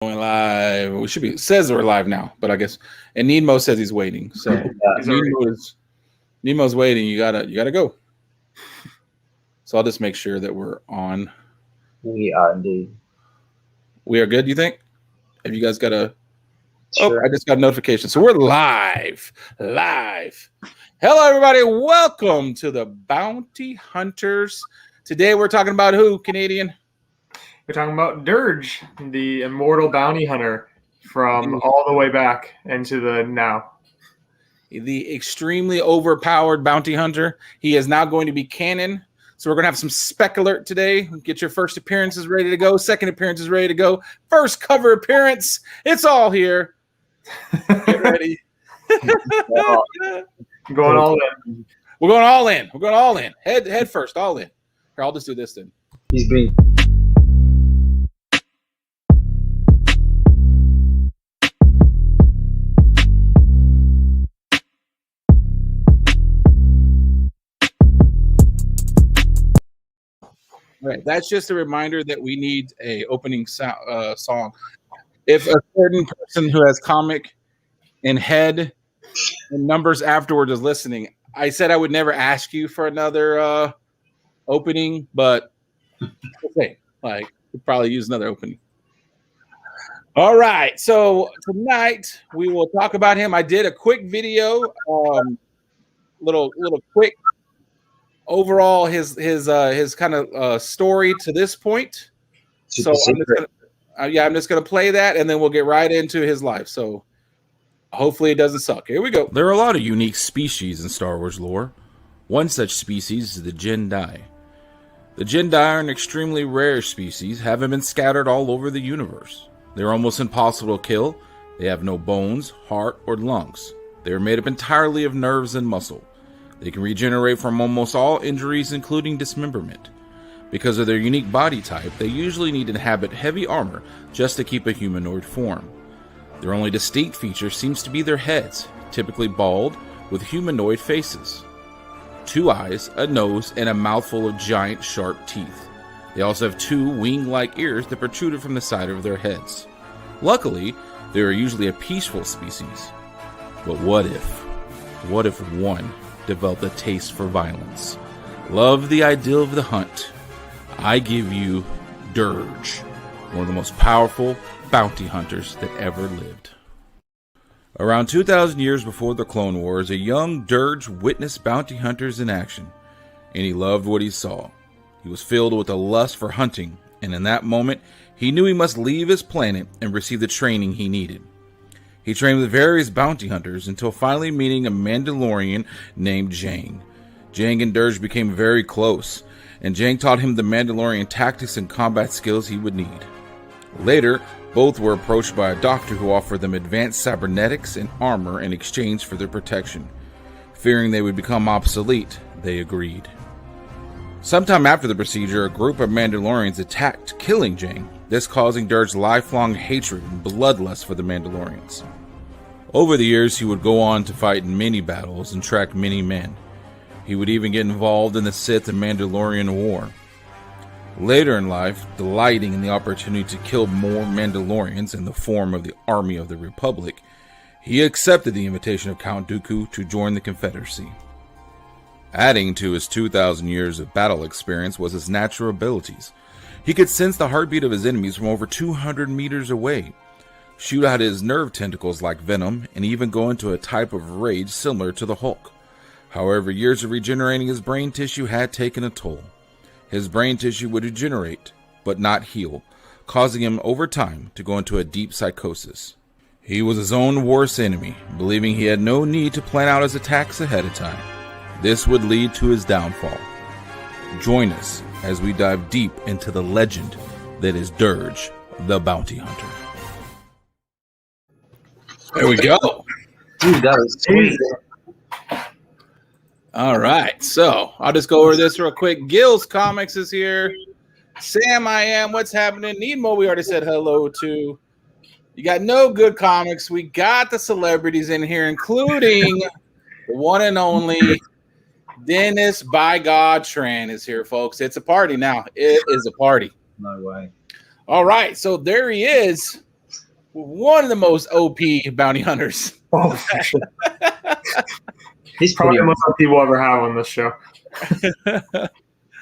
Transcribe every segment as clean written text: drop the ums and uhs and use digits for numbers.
Going live. We should be says we're live now, but I guess and Nemo says he's waiting. So Nemo's waiting. You gotta go. So I'll just make sure that we're on. We are indeed. We are good, you think? Have you guys got a Sure. Oh, I just got a notification. So we're live. Live. Hello, everybody. Welcome to the Bounty Hunters. Today we're talking about who, Canadian? We're talking about Durge, the immortal bounty hunter from all the way back into the now. The extremely overpowered bounty hunter. He is now going to be canon. So we're going to have some Spec Alert today. Get your first appearances ready to go. Second appearance is ready to go. First cover appearance. It's all here. Get ready. Going all in. We're going all in. We're going all in. Head first, all in. Here, I'll just do this then. He's being. Right. That's just a reminder that we need a opening song. If a certain person who has comic and head and numbers afterwards is listening, I said I would never ask you for another opening, but okay, like we'll probably use another opening. All right. So tonight we will talk about him. I did a quick video, little quick. Overall, his kind of story to this point. So I'm just gonna play that, and then we'll get right into his life. So hopefully it doesn't suck. Here we go. There are a lot of unique species in Star Wars lore. One such species is the Jedi. The Jedi are an extremely rare species, having been scattered all over the universe. They're almost impossible to kill. They have no bones, heart, or lungs. They are made up entirely of nerves and muscle. They can regenerate from almost all injuries, including dismemberment. Because of their unique body type, they usually need to inhabit heavy armor just to keep a humanoid form. Their only distinct feature seems to be their heads, typically bald, with humanoid faces. 2 eyes, a nose, and a mouthful of giant, sharp teeth. They also have 2 wing-like ears that protruded from the side of their heads. Luckily, they are usually a peaceful species. But what if one developed a taste for violence? Love the ideal of the hunt. I give you Durge, one of the most powerful bounty hunters that ever lived. Around 2,000 years before the Clone Wars, a young Durge witnessed bounty hunters in action, and he loved what he saw. He was filled with a lust for hunting, and in that moment, he knew he must leave his planet and receive the training he needed. He trained with various bounty hunters until finally meeting a Mandalorian named Jang. Jang and Durge became very close, and Jang taught him the Mandalorian tactics and combat skills he would need. Later, both were approached by a doctor who offered them advanced cybernetics and armor in exchange for their protection. Fearing they would become obsolete, they agreed. Sometime after the procedure, a group of Mandalorians attacked, killing Jang, this causing Durge's lifelong hatred and bloodlust for the Mandalorians. Over the years, he would go on to fight in many battles and track many men. He would even get involved in the Sith and Mandalorian War. Later in life, delighting in the opportunity to kill more Mandalorians in the form of the Army of the Republic, he accepted the invitation of Count Dooku to join the Confederacy. Adding to his 2,000 years of battle experience was his natural abilities. He could sense the heartbeat of his enemies from over 200 meters away, shoot out his nerve tentacles like Venom, and even go into a type of rage similar to the Hulk. However, years of regenerating his brain tissue had taken a toll. His brain tissue would regenerate, but not heal, causing him over time to go into a deep psychosis. He was his own worst enemy, believing he had no need to plan out his attacks ahead of time. This would lead to his downfall. Join us as we dive deep into the legend that is Durge, the Bounty Hunter. There we go. Dude, that was sweet. All right. So I'll just go over this real quick. Gil's Comics is here. Sam, I am. What's happening? Nemo, we already said hello to. You got No Good Comics. We got the celebrities in here, including the one and only Dennis by God Tran is here, folks. It's a party now. It is a party. No way. All right. So there he is. one of the most OP bounty hunters. Oh, for sure. He's Probably pretty. the most people ever have on this show.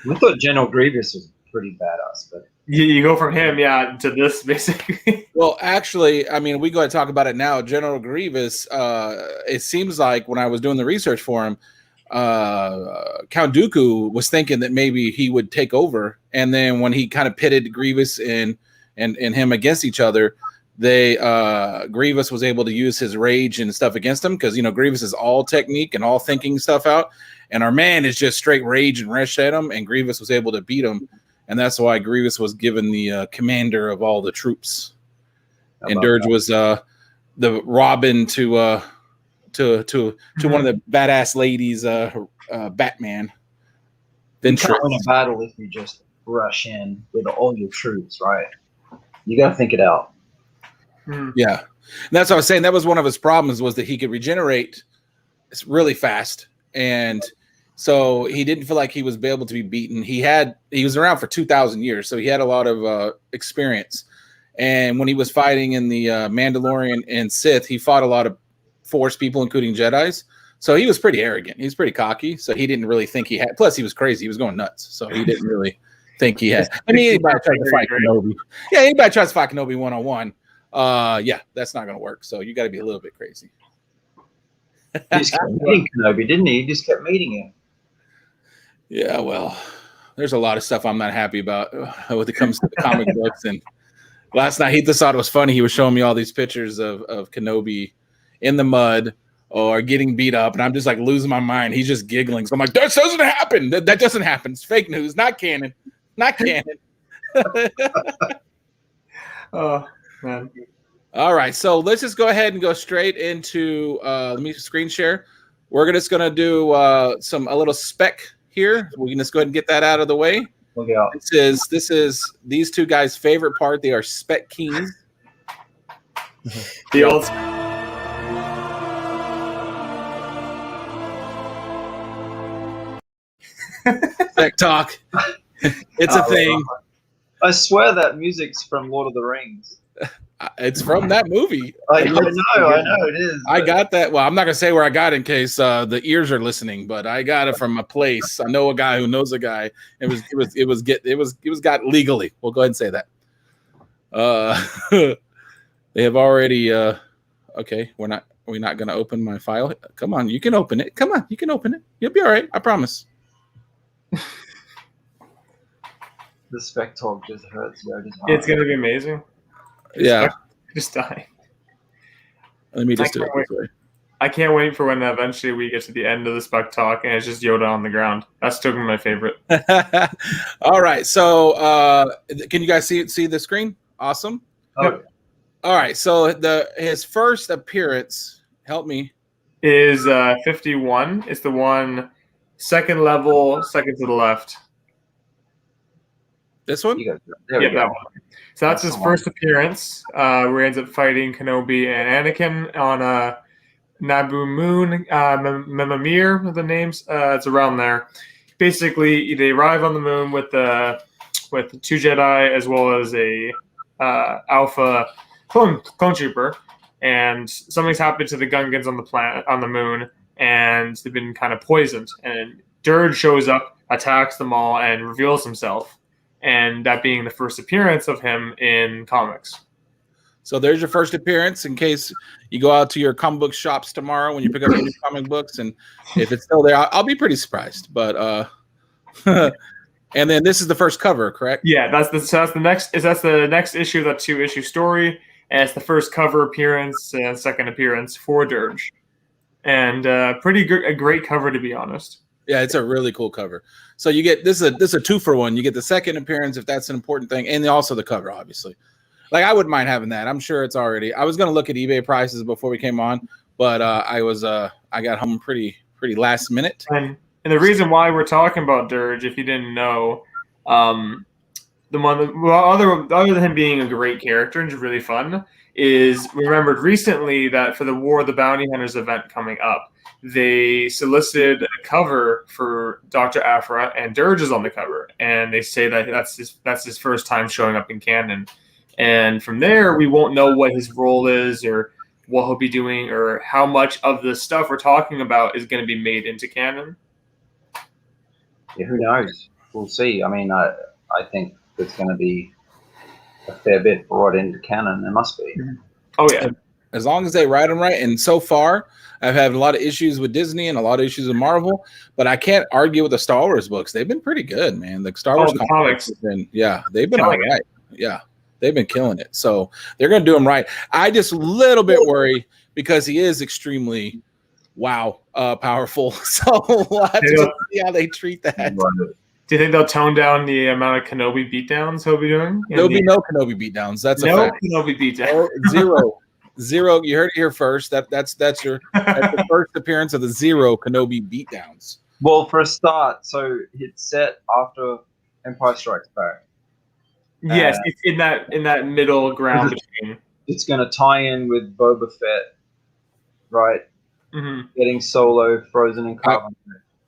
We thought General Grievous was pretty badass, but You go from him, to this basically. Well, actually, I mean, we go ahead and talk about it now. General Grievous, it seems like when I was doing the research for him, Count Dooku was thinking that maybe he would take over. And then when he kind of pitted Grievous and him against each other, Grievous was able to use his rage and stuff against him because, Grievous is all technique and all thinking stuff out. And our man is just straight rage and rush at him. And Grievous was able to beat him. And that's why Grievous was given the commander of all the troops. And Durge was the Robin to one of the badass ladies, Batman. you can't win a battle if you just rush in with all your troops, right? You got to think it out. Yeah. And that's what I was saying. That was one of his problems was that he could regenerate really fast. And so he didn't feel like he was able to be beaten. He was around for 2,000 years, so he had a lot of experience. And when he was fighting in the Mandalorian and Sith, he fought a lot of Force people, including Jedis. So he was pretty arrogant. He's pretty cocky. So he didn't really think he had. Plus, he was crazy. He was going nuts. So he didn't really think he had. I mean, anybody tries to fight Kenobi. Yeah, anybody tries to fight Kenobi one-on-one. That's not going to work. So you got to be a little bit crazy. He just kept meeting Kenobi, didn't he? He just kept meeting him. Yeah, well, there's a lot of stuff I'm not happy about when it comes to the comic books. And last night, he just thought it was funny. He was showing me all these pictures of Kenobi in the mud or getting beat up. And I'm just like losing my mind. He's just giggling. So I'm like, that doesn't happen. That doesn't happen. It's fake news. Not canon. Not canon. Oh, man. All right. So let's just go ahead and go straight into, let me screen share. We're just going to do a little spec here. We can just go ahead and get that out of the way. Look out. This is these two guys' favorite part. They are spec kings. The old Spec talk. It's a thing. I swear that music's from Lord of the Rings. It's from that movie. I know it is. I got that. Well, I'm not gonna say where I got it in case the ears are listening, but I got it from a place. I know a guy who knows a guy. It was got legally. We'll go ahead and say that. They have already. Okay, we're not gonna open my file. Come on, you can open it. Come on, you can open it. You'll be all right. I promise. The spec talk just hurts. It's gonna be amazing. Yeah. Just die. Let me just do it this way. I can't wait for when eventually we get to the end of the spec talk and it's just Yoda on the ground. That's still my favorite. All right. So can you guys see the screen? Awesome. Oh. All right. So his first appearance, help me, is 51. It's the one second level, second to the left. This one? Yeah, that one. So that's his first appearance, where he ends up fighting Kenobi and Anakin on Naboo Moon, Memamir, the names. It's around there. Basically, they arrive on the moon with two Jedi as well as a Alpha clone trooper, and something's happened to the Gungans on the moon, and they've been kind of poisoned. And Durge shows up, attacks them all, and reveals himself. And that being the first appearance of him in comics. So there's your first appearance in case you go out to your comic book shops tomorrow when you pick up your new comic books. And if it's still there, I'll be pretty surprised. But and then this is the first cover, correct? Yeah, that's the next issue of that 2-issue story. And it's the first cover appearance and second appearance for Durge. And a great cover, to be honest. Yeah, it's a really cool cover. So you get this is a 2-for-1. You get the second appearance if that's an important thing, and also the cover, obviously. Like I wouldn't mind having that. I'm sure it's already. I was going to look at eBay prices before we came on, but I got home pretty last minute. And the reason why we're talking about Durge, if you didn't know, other than him being a great character and just really fun, is we remembered recently that for the War of the Bounty Hunters event coming up, they solicited a cover for Dr. Aphra, and Durge is on the cover, and they say that that's his first time showing up in canon. And from there, we won't know what his role is or what he'll be doing or how much of the stuff we're talking about is going to be made into canon. Yeah, who knows? We'll see. I mean, I think there's going to be a fair bit brought into canon. There must be. Oh, yeah. As long as they write them right. And so far, I've had a lot of issues with Disney and a lot of issues with Marvel, but I can't argue with the Star Wars books. They've been pretty good, man. The Star Wars comics have been, they've been all right. Yeah, they've been killing it. So they're going to do them right. I just a little bit worry because he is extremely powerful. So we'll have to see how they treat that. Do you think they'll tone down the amount of Kenobi beatdowns he'll be doing? There'll be no Kenobi beatdowns. That's a fact. Kenobi beatdowns. Zero. You heard it here first. That's the first appearance of the zero Kenobi beatdowns. Well, for a start, so it's set after Empire Strikes Back. Yes, it's in that middle ground between. It's going to tie in with Boba Fett, right? Mm-hmm. Getting Solo frozen in carbon.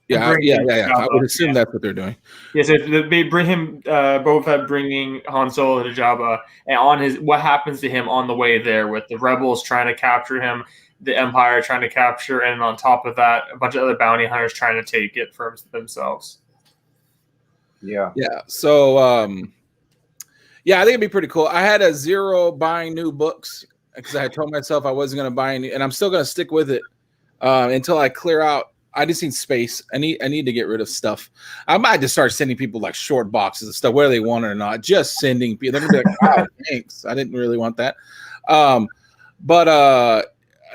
Yeah. I would assume that's what they're doing. Yes, they bring him, Boba Fett bringing Han Solo to Jabba, and what happens to him on the way there with the rebels trying to capture him, the Empire trying to capture, and on top of that, a bunch of other bounty hunters trying to take it for themselves. Yeah. So, I think it'd be pretty cool. I had a zero buying new books because I had told myself I wasn't going to buy any, and I'm still going to stick with it until I clear out. I just need space. I need to get rid of stuff. I might just start sending people like short boxes of stuff, whether they want it or not. Just sending people. They're gonna be like, "Oh, thanks. I didn't really want that." But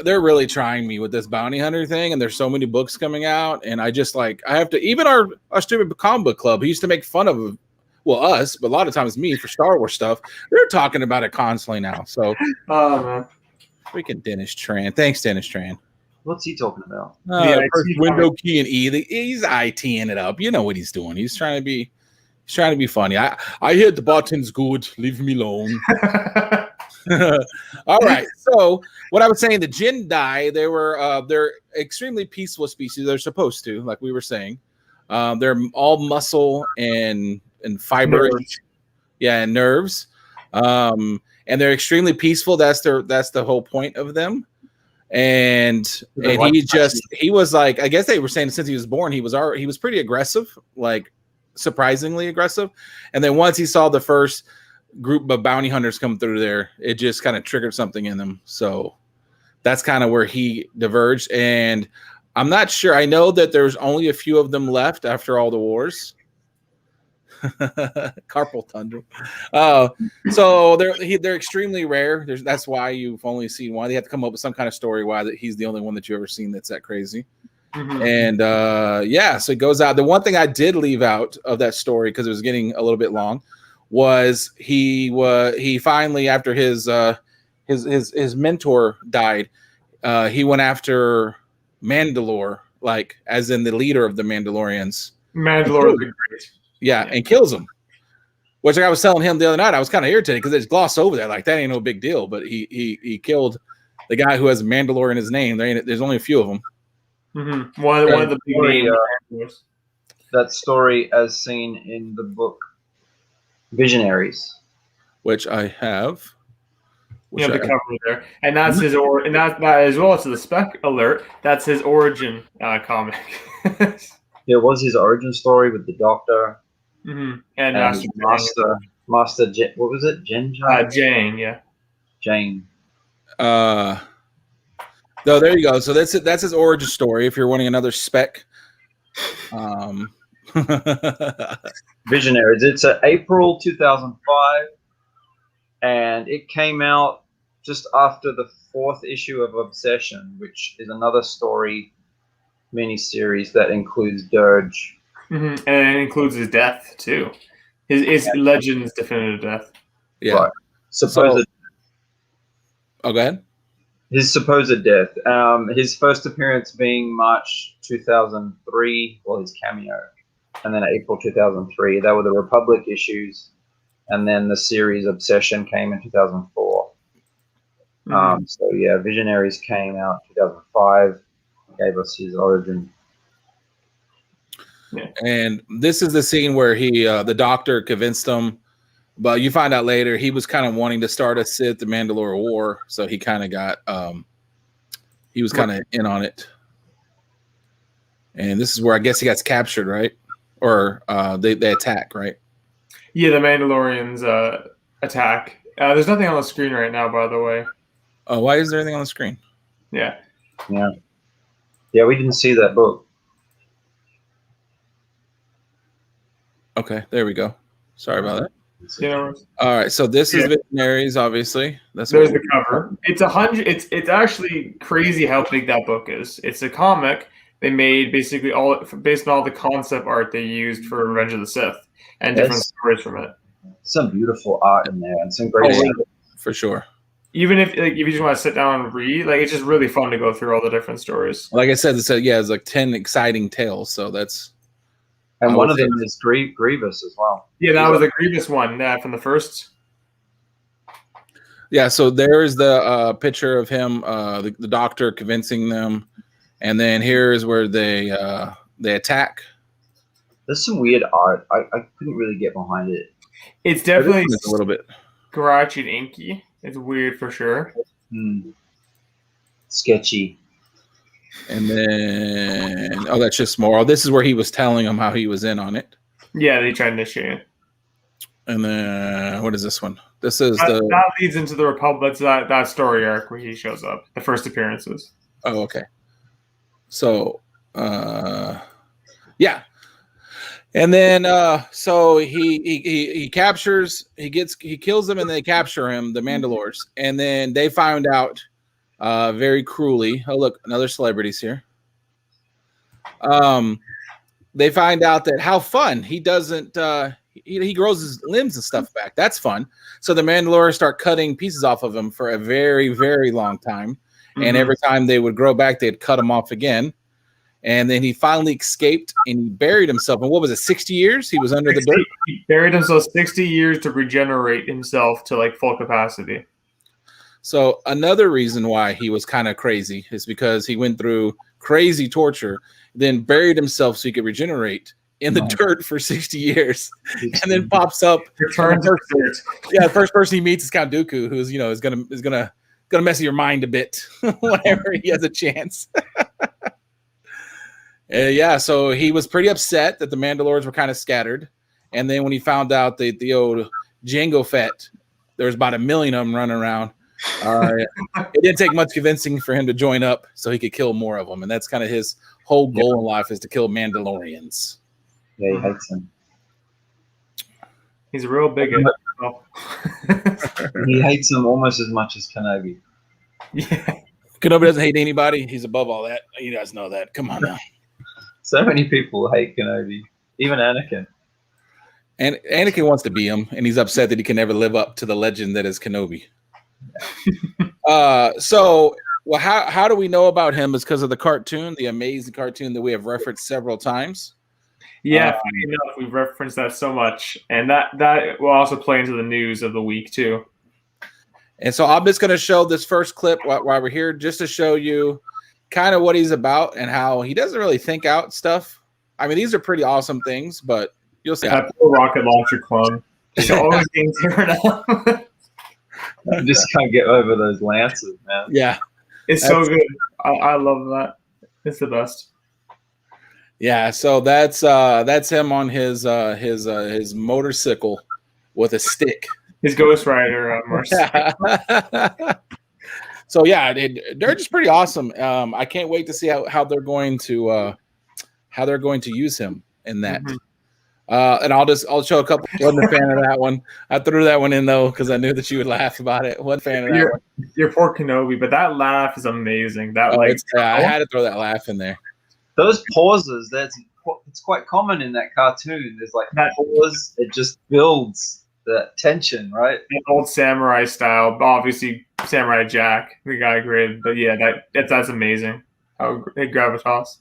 they're really trying me with this bounty hunter thing, and there's so many books coming out, and I just I have to. Even our stupid comic book club, he used to make fun of us, but a lot of times me for Star Wars stuff. They're talking about it constantly now. So, man. Freaking Dennis Tran. Thanks, Dennis Tran. What's he talking about? First window key and E. He's ITing it up. You know what he's doing. He's trying to be funny. I hit the buttons good. Leave me alone. All right. So what I was saying, the Jedi, they're extremely peaceful species. They're supposed to, like we were saying. They're all muscle and fiber. Nerves. Yeah, and nerves. And they're extremely peaceful. That's the whole point of them. And he was like, I guess they were saying since he was born, he was pretty aggressive, like surprisingly aggressive. And then once he saw the first group of bounty hunters come through there, it just kind of triggered something in him. So that's kind of where he diverged. And I'm not sure. I know that there's only a few of them left after all the wars. Carpal tunnel. So they're extremely rare. That's why you've only seen one. They have to come up with some kind of story why that he's the only one that you've ever seen that's that crazy. Mm-hmm. And so it goes out. The one thing I did leave out of that story because it was getting a little bit long was he finally, after his mentor died, he went after Mandalore, like as in the leader of the Mandalorians. Mandalore is great. Yeah, and kills him. Which I was telling him the other night, I was kind of irritated because they just glossed over that. Like, that ain't no big deal. But he killed the guy who has Mandalore in his name. There's only a few of them. Mm-hmm. One of the big names. That story as seen in the book Visionaries. Which I have. You have the cover there. And that's his and that as well as the Spec Alert, that's his origin comic. Yeah, it was his origin story with the Doctor. Mm-hmm. And Master what was it? Jane, yeah. Jane. No, there you go. So that's it. That's his origin story. If you're wanting another spec, Visionaries. It's April 2005, and it came out just after the 4th issue of Obsession, which is another story miniseries that includes Durge. Mm-hmm. And it includes his death too. His Legends definitive death. Yeah. Right. Go ahead. His supposed death. His first appearance being March 2003, well, his cameo, and then April 2003. That were the Republic issues, and then the series Obsession came in 2004. Mm-hmm. So yeah, Visionaries came out 2005. Gave us his origin. Yeah. And this is the scene where the Doctor convinced him But you find out later he was kind of wanting to start a Sith the Mandalore war, so he kind of got he was kind of in on it. And this is where I guess he gets captured, right? Or they attack, right? Yeah, the Mandalorians attack. There's nothing on the screen right now, by the way. Oh, why is there anything on the screen? Yeah. Yeah, we didn't see that book. Okay, there we go. Sorry about that. All right, so this is Visionaries, obviously. There's the cover. It's 100. It's actually crazy how big that book is. It's a comic they made basically all based on all the concept art they used for Revenge of the Sith and different stories from it. Some beautiful art in there and some great for sure. Even if you just want to sit down and read, it's just really fun to go through all the different stories. Like I said, it's 10 exciting tales. So that's. And one of them is Grievous as well. Yeah, that was a Grievous one from the first. Yeah, so there is the picture of him, the doctor convincing them, and then here is where they attack. There's some weird art. I couldn't really get behind it. It's definitely a little bit scratchy and inky. It's weird for sure. Sketchy. And then, that's just more. This is where he was telling him how he was in on it. Yeah, they tried to initiate it. And then, what is this one? This is that leads into the Republic's that story arc where he shows up. The first appearances. Oh, okay. So, yeah. And then, so he captures, he kills them, and they capture him, the Mandalores, and then they found out. Very cruelly. Oh, look, another celebrity's here. They find out that how fun he doesn't. He grows his limbs and stuff back. That's fun. So the Mandalorians start cutting pieces off of him for a very, very long time, and every time they would grow back, they'd cut him off again. And then he finally escaped and he buried himself. And what was it? 60 years? He was under the dirt. He buried himself 60 years to regenerate himself to full capacity. So another reason why he was kind of crazy is because he went through crazy torture, then buried himself so he could regenerate in the dirt for 60 years, and then pops up. The first person he meets is Count Dooku, who's is gonna mess with your mind a bit whenever he has a chance. So he was pretty upset that the Mandalorians were kind of scattered, and then when he found out that the old Jango Fett, there was about 1 million of them running around. It didn't take much convincing for him to join up so he could kill more of them, and that's kind of his whole goal in life is to kill Mandalorians. Yeah, he hates him. He's a real bigot. He hates him almost as much as Kenobi. Yeah, Kenobi doesn't hate anybody. He's above all that. You guys know that. Come on now. So many people hate Kenobi, even Anakin. And Anakin wants to be him, and he's upset that he can never live up to the legend that is Kenobi. How do we know about him? Is because of the cartoon, the amazing cartoon that we have referenced several times. Yeah, funny enough, we've referenced that so much, and that will also play into the news of the week too. And so I'm just going to show this first clip while we're here, just to show you kind of what he's about and how he doesn't really think out stuff. I mean, these are pretty awesome things, but you'll see. That poor rocket launcher clone. It's always getting teared up. I just can't get over those lances, man. Yeah, it's so good. I love that. It's the best. Yeah, so that's him on his motorcycle with a stick. His Ghost Rider motorcycle. So yeah, Durge is pretty awesome. I can't wait to see how they're going to use him in that. Mm-hmm. And I'll show a couple. Wasn't a fan of that one. I threw that one in though because I knew that you would laugh about it. Wasn't a fan of that one. You're poor Kenobi, but that laugh is amazing. I had to throw that laugh in there. Those pauses, it's quite common in that cartoon. There's that pause, it just builds the tension, right? An old samurai style, obviously Samurai Jack, the guy created. But yeah, that's amazing. How gravitas.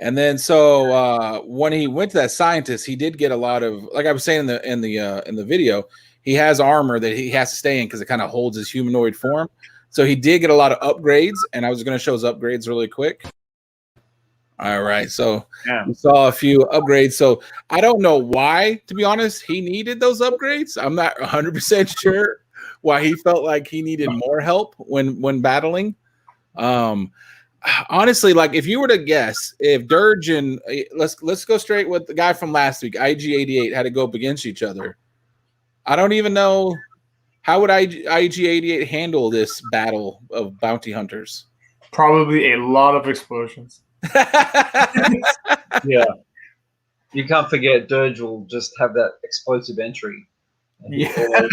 And then so when he went to that scientist, he did get a lot of, like I was saying in the video, he has armor that he has to stay in because it kind of holds his humanoid form. So he did get a lot of upgrades, and I was going to show his upgrades really quick. All right, so Yeah. we saw a few upgrades. So I don't know why, to be honest, he needed those upgrades. I'm not 100% sure why he felt like he needed more help when battling. Honestly, like if you were to guess, if Durge and let's go straight with the guy from last week, IG-88, had to go up against each other. I don't even know how would IG-88 handle this battle of bounty hunters. Probably a lot of explosions. Yeah. You can't forget Durge will just have that explosive entry. And he always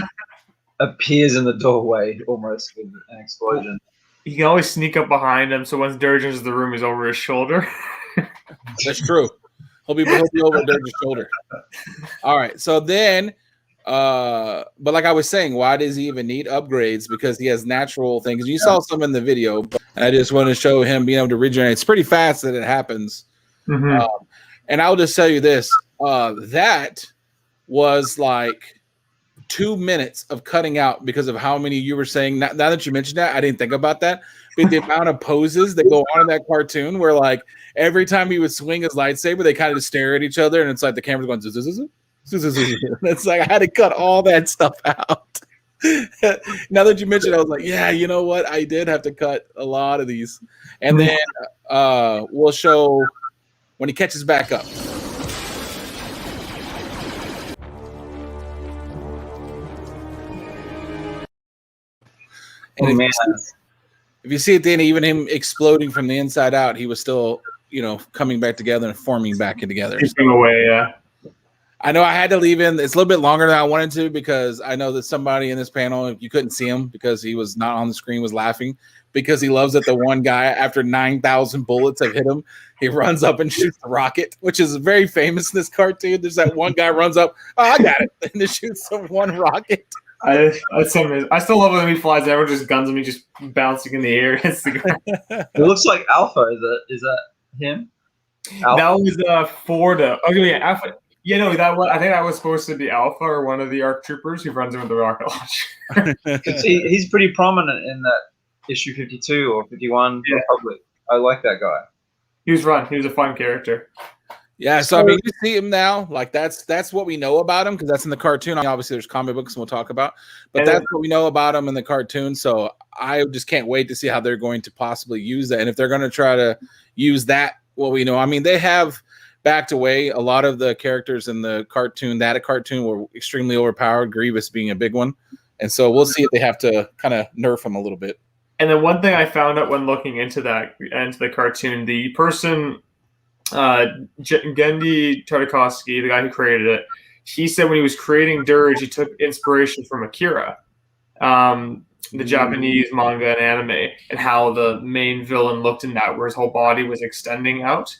appears in the doorway almost with an explosion. He can always sneak up behind him, so once Durge enters the room, he's over his shoulder. That's true. He'll be over Durge's shoulder. All right, so then, but like I was saying, why does he even need upgrades? Because he has natural things. You saw some in the video, but I just want to show him being able to regenerate. It's pretty fast that it happens. Mm-hmm. And I'll just tell you this: that was like 2 minutes of cutting out because of how many you were saying. Now that you mentioned that, I didn't think about that. But the amount of poses that go on in that cartoon, where like every time he would swing his lightsaber, they kind of just stare at each other, and it's like the camera's going. It's like I had to cut all that stuff out. Now that you mentioned, I was like, yeah, you know what? I did have to cut a lot of these, and then we'll show when he catches back up. And if you see at the end, even him exploding from the inside out, he was still, coming back together and forming back together. Keeping away, yeah. I know I had to leave in. It's a little bit longer than I wanted to because I know that somebody in this panel, you couldn't see him because he was not on the screen, was laughing because he loves that the one guy, after 9,000 bullets have hit him, he runs up and shoots the rocket, which is very famous in this cartoon. There's that one guy runs up, oh, I got it, and then shoots the one rocket. I still love when he flies. Everyone just guns him. He just bouncing in the air against the ground. It looks like Alpha. Is that him? Alpha? That was Forda. Oh yeah, Alpha. Yeah, no, I think that was supposed to be Alpha or one of the ARC troopers who runs in with the rocket launcher. Because he's pretty prominent in that issue 52 or 51 Republic. I like that guy. He was a fun character. Yeah, so I mean, you see him now. Like that's what we know about him because that's in the cartoon. Obviously, there's comic books and we'll talk about, but that's what we know about him in the cartoon. So I just can't wait to see how they're going to possibly use that, and if they're going to try to use that, what we know. I mean, they have backed away a lot of the characters in the cartoon. That cartoon were extremely overpowered. Grievous being a big one, and so we'll see if they have to kind of nerf him a little bit. And then one thing I found out when looking into the cartoon, the person. Gendy Tartakovsky, the guy who created it, he said when he was creating Durge, he took inspiration from Akira, the Japanese manga and anime, and how the main villain looked in that, where his whole body was extending out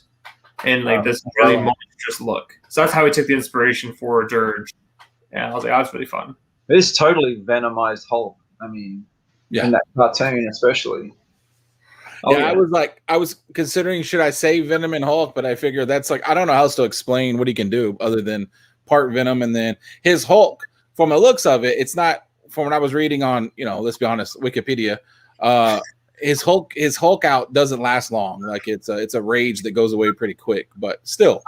and like this really monstrous look. So that's how he took the inspiration for Durge. And I was like, that's really fun. It's totally Venomized Hulk. I mean, in that cartoon especially. I was considering should I say Venom and Hulk, but I figure that's like I don't know how else to explain what he can do other than part Venom, and then his Hulk. From the looks of it, it's not from what I was reading on, let's be honest, Wikipedia. His Hulk out doesn't last long. Like it's a rage that goes away pretty quick, but still,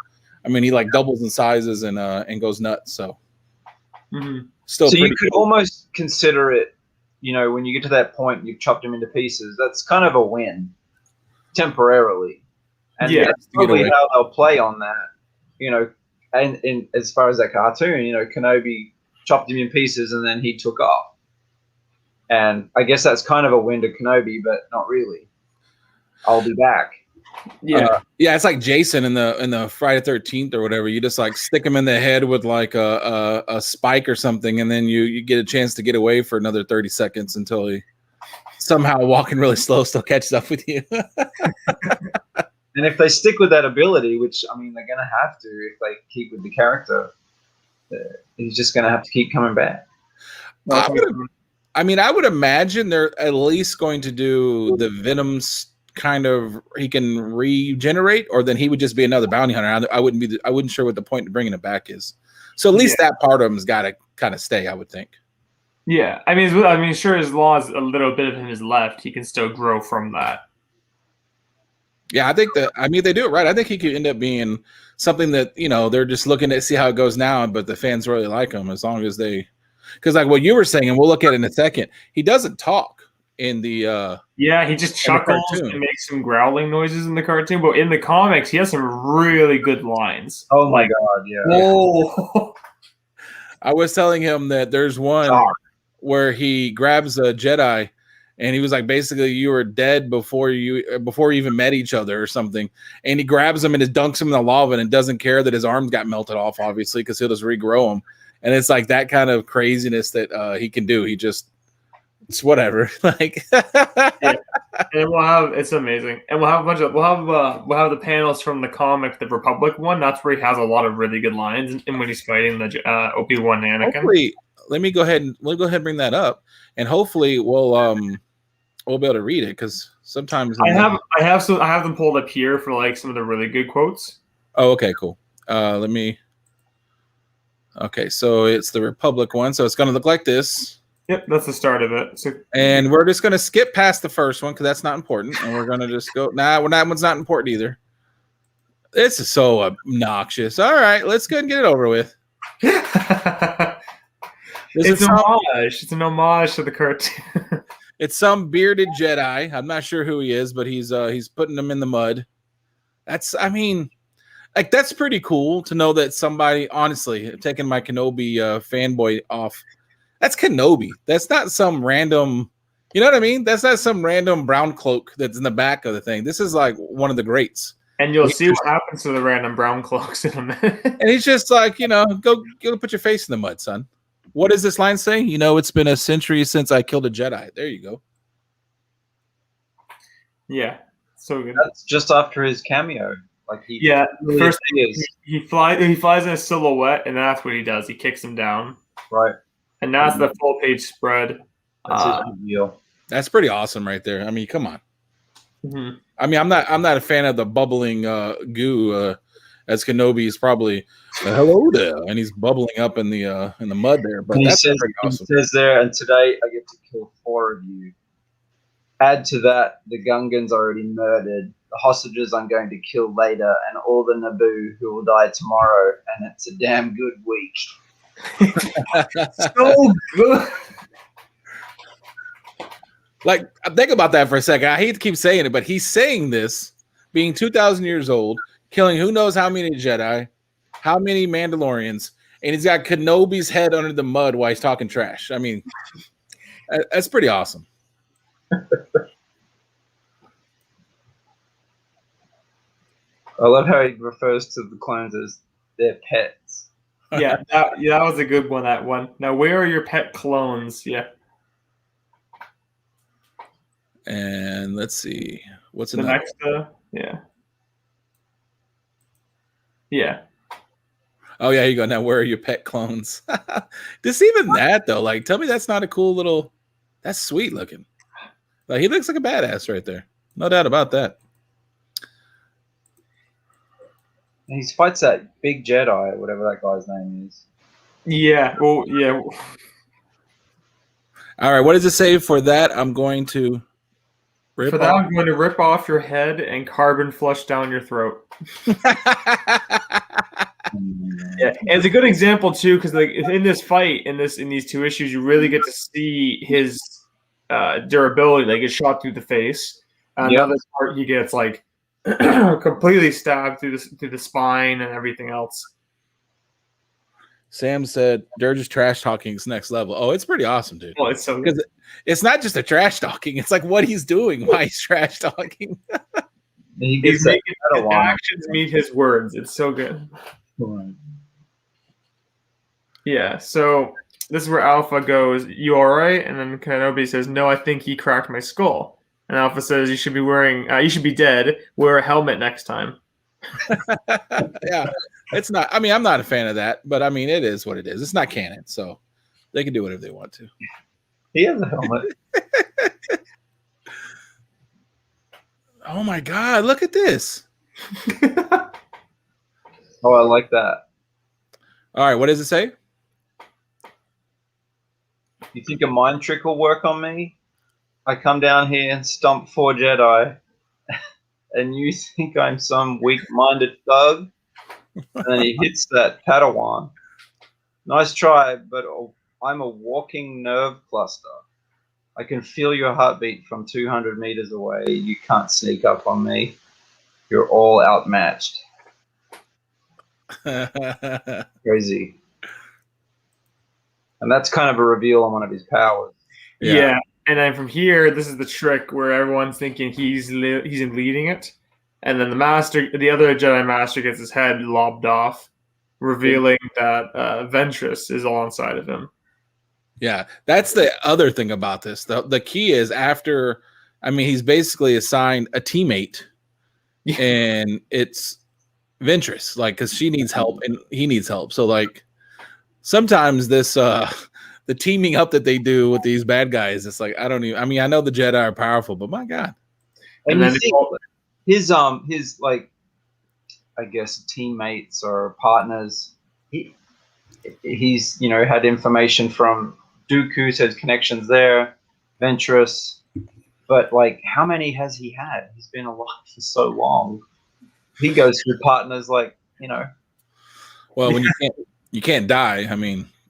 I mean, he like doubles in sizes and goes nuts. So still, so you could almost consider it. When you get to that point, you've chopped him into pieces. That's kind of a win, temporarily, and that's probably how they'll play on that. And as far as that cartoon, Kenobi chopped him in pieces and then he took off, and I guess that's kind of a win to Kenobi, but not really. I'll be back. Yeah, it's like Jason in the Friday 13th or whatever. You just like stick him in the head with like a spike or something, and then you get a chance to get away for another 30 seconds until he somehow walking really slow still catches up with you. And if they stick with that ability, which I mean they're gonna have to if they keep with the character, he's just gonna have to keep coming back. I would imagine they're at least going to do the Venom's kind of he can regenerate, or then he would just be another bounty hunter. I wouldn't sure what the point of bringing it back is. So at least that part of him's got to kind of stay, I would think. Yeah, I mean, sure, as long as a little bit of him is left, he can still grow from that. Yeah, I think that. I mean, they do it right. I think he could end up being something that they're just looking to see how it goes now, but the fans really like him as long as they. Because like what you were saying, and we'll look at it in a second. He doesn't talk in the. Yeah, he just chuckles and makes some growling noises in the cartoon, but in the comics, he has some really good lines. Oh my god, yeah. Whoa. I was telling him that there's one where he grabs a Jedi, and he was like, basically, you were dead before you even met each other or something. And he grabs him and just dunks him in the lava and doesn't care that his arms got melted off, obviously, because he'll just regrow them. And it's like that kind of craziness that he can do. He just, it's whatever. Like, yeah. And it's amazing. And we'll have the panels from the comic, the Republic one. That's where he has a lot of really good lines, and when he's fighting the ObiWan Anakin. Hopefully, we'll go ahead and bring that up, and hopefully we'll be able to read it, because sometimes I have them pulled up here for like some of the really good quotes. Oh, okay, cool. Okay, so it's the Republic one, so it's going to look like this. Yep, that's the start of it. And we're just going to skip past the first one because that's not important, and we're going to just go. Nah, that one's not important either. This is so obnoxious. All right, let's go and get it over with. It's an homage. It's an homage to the cartoon. It's some bearded Jedi. I'm not sure who he is, but he's putting them in the mud. That's pretty cool to know that somebody, honestly, taking my Kenobi fanboy off. That's Kenobi. That's not some random, you know what I mean? That's not some random brown cloak that's in the back of the thing. This is like one of the greats. And you'll see what happens to the random brown cloaks in a minute. And he's just like, go put your face in the mud, son. What does this line say? It's been a century since I killed a Jedi. There you go. Yeah, so good. That's just after his cameo. Like first he flies in a silhouette, and that's what he does. He kicks him down. Right. And that's the full page spread. That's his reveal. That's pretty awesome right there. I mean, come on. Mm-hmm. I mean, I'm not a fan of the bubbling goo. As Kenobi is probably hello there, and he's bubbling up in the mud there. But that's pretty awesome. He says there, and today I get to kill 4 of you. Add to that, the Gungans already murdered, the hostages I'm going to kill later, and all the Naboo who will die tomorrow. And it's a damn good week. So good. Like, think about that for a second. I hate to keep saying it, but he's saying this, being 2,000 years old, killing who knows how many Jedi, how many Mandalorians, and he's got Kenobi's head under the mud while he's talking trash. I mean, that's pretty awesome. I love how he refers to the clones as their pets. Yeah, that was a good one. That one. Now, where are your pet clones? Yeah. And let's see, what's the next? Yeah. Yeah. Oh yeah, you go. Now, where are your pet clones? Just even that though, like, tell me that's not a cool little. That's sweet looking. Like, he looks like a badass right there. No doubt about that. He fights that big Jedi, whatever that guy's name is. Yeah. Well, yeah. All right. What does it say for that? I'm going to rip off your head and carbon flush down your throat. Yeah, and it's a good example too, because like in this fight, in these 2 issues, you really get to see his durability. Like, gets shot through the face. Another part, he gets like completely stabbed through the spine and everything else. Sam said Durge's trash talking is next level. Oh, it's pretty awesome, dude. Well, it's so good. Because it's not just a trash talking; it's like what he's doing while he's trash talking. He's making his actions meet his words. It's so good. Yeah, so this is where Alpha goes, "You all right?" And then Kenobi says, "No, I think he cracked my skull." And Alpha says, you should be dead. Wear a helmet next time. Yeah, it's not. I mean, I'm not a fan of that, but I mean, it is what it is. It's not canon, so they can do whatever they want to. He has a helmet. Oh my God, look at this. Oh, I like that. All right, what does it say? You think a mind trick will work on me? I come down here and stomp 4 Jedi. and you think I'm some weak-minded thug? And then he hits that Padawan. Nice try, but I'm a walking nerve cluster. I can feel your heartbeat from 200 meters away. You can't sneak up on me. You're all outmatched. Crazy. And that's kind of a reveal on one of his powers. Yeah. And then from here, this is the trick where everyone's thinking he's leading it. And then the other Jedi Master gets his head lobbed off, revealing that Ventress is all inside of him. Yeah, that's the other thing about this. The key is after, he's basically assigned a teammate, and it's Ventress, because she needs help and he needs help. So, sometimes this, the teaming up that they do with these bad guys, it's I don't even, I know the Jedi are powerful, but my God. And then his I guess teammates or partners, he's had information from Dooku, says connections there, Ventress, but how many has he had? He's been alive for so long. He goes through partners well, when you can't die,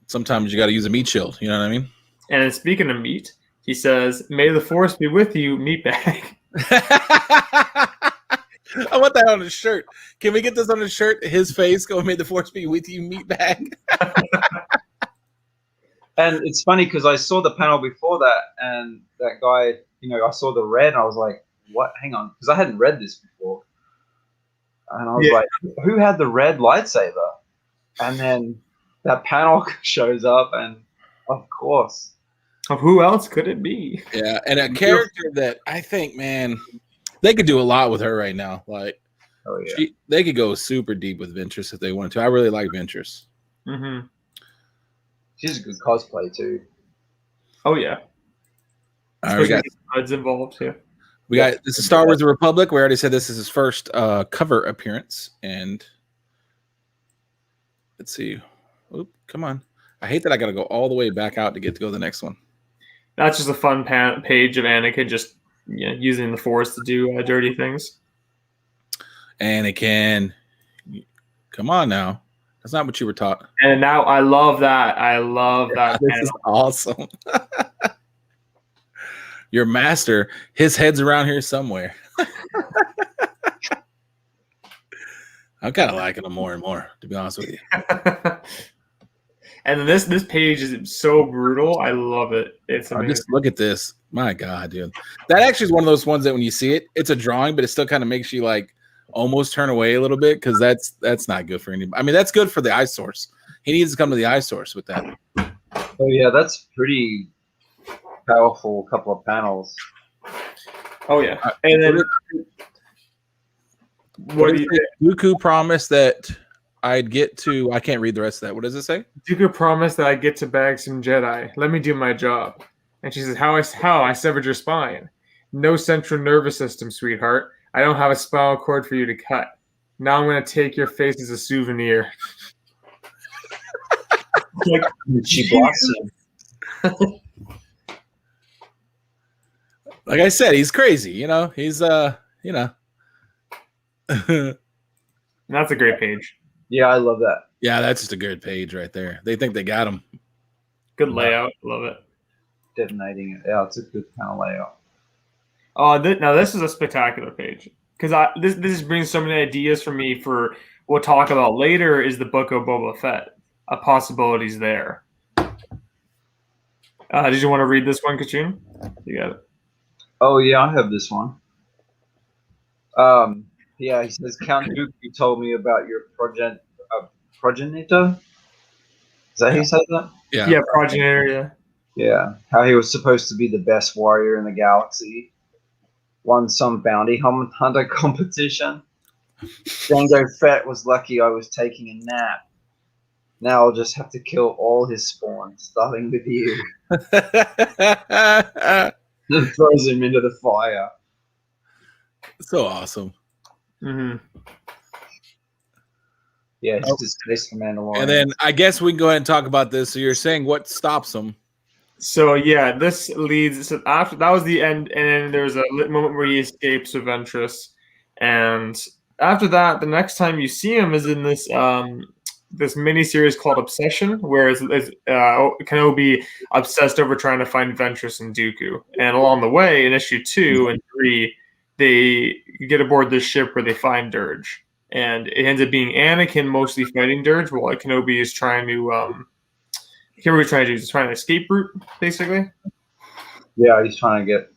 sometimes you got to use a meat shield, you know what I mean? And then speaking of meat, he says, "May the Force be with you, meatbag." I want that on his shirt. Can we get this on his shirt? His face going, "May the Force be with you, meatbag." And it's funny because I saw the panel before that, and that guy, I saw the red, and I was like, "What? Hang on," because I hadn't read this before, and I was like, "Who had the red lightsaber?" And then that panel shows up, and of course, who else could it be? Yeah, and a character that I think, man, they could do a lot with her right now. They could go super deep with Ventress if they wanted to. I really like Ventress. Mm-hmm. She's a good cosplay too. Oh yeah. We got HUD's involved too. We got this is Star Wars: The Republic. We already said this is his first cover appearance, and let's see. Oop, come on! I hate that I got to go all the way back out to get to go to the next one. That's just a fun page of Anakin just using the Force to do dirty things. Anakin, come on now. That's not what you were taught. And now I love that. This is awesome. Your master, his head's around here somewhere. I'm kind of liking him more and more, to be honest with you. And this page is so brutal. I love it. It's amazing. Just look at this. My God, dude. That actually is one of those ones that when you see it, it's a drawing, but it still kind of makes you almost turn away a little bit because that's not good for anybody. That's good for the eye source. He needs to come to the eye source with that. Oh yeah, that's pretty powerful couple of panels. Oh yeah. And then what do you think? Dooku promised that I'd get to, I can't read the rest of that. What does it say? Dooku promised that I'd get to bag some Jedi. Let me do my job. And she says, How I severed your spine. No central nervous system, sweetheart. I don't have a spinal cord for you to cut. Now I'm going to take your face as a souvenir. She blossomed. Like I said, he's crazy. He's That's a great page. Yeah, I love that. Yeah, that's just a good page right there. They think they got him. Good layout. Love it. Detonating it. Yeah, it's a good panel layout. Now this is a spectacular page because this brings so many ideas for me for we'll talk about later is the book of Boba Fett. Possibilities there. Did you want to read this one, Kachun? You got it. Oh yeah, I have this one. Yeah, he says Count Dooku told me about your progenitor. Is that how he says that? Yeah, progenitor. Yeah. Yeah, how he was supposed to be the best warrior in the galaxy. Won some bounty hunter competition. Jango Fett was lucky I was taking a nap. Now I'll just have to kill all his spawn, starting with you. And throws him into the fire. So awesome. Mm-hmm. Yeah, he's disgraced for Mandalorian. And then I guess we can go ahead and talk about this. So you're saying what stops him? So yeah, this leads. So after that was the end, and then there's a moment where he escapes with Ventress, And after that, the next time you see him is in this this mini series called Obsession, where Kenobi obsessed over trying to find Ventress and Dooku. And along the way, in issue 2 and 3, they get aboard this ship where they find Durge. And it ends up being Anakin mostly fighting Durge, while Kenobi is trying to I can't remember what he's trying to do. He's trying to escape route, basically. Yeah, he's trying to get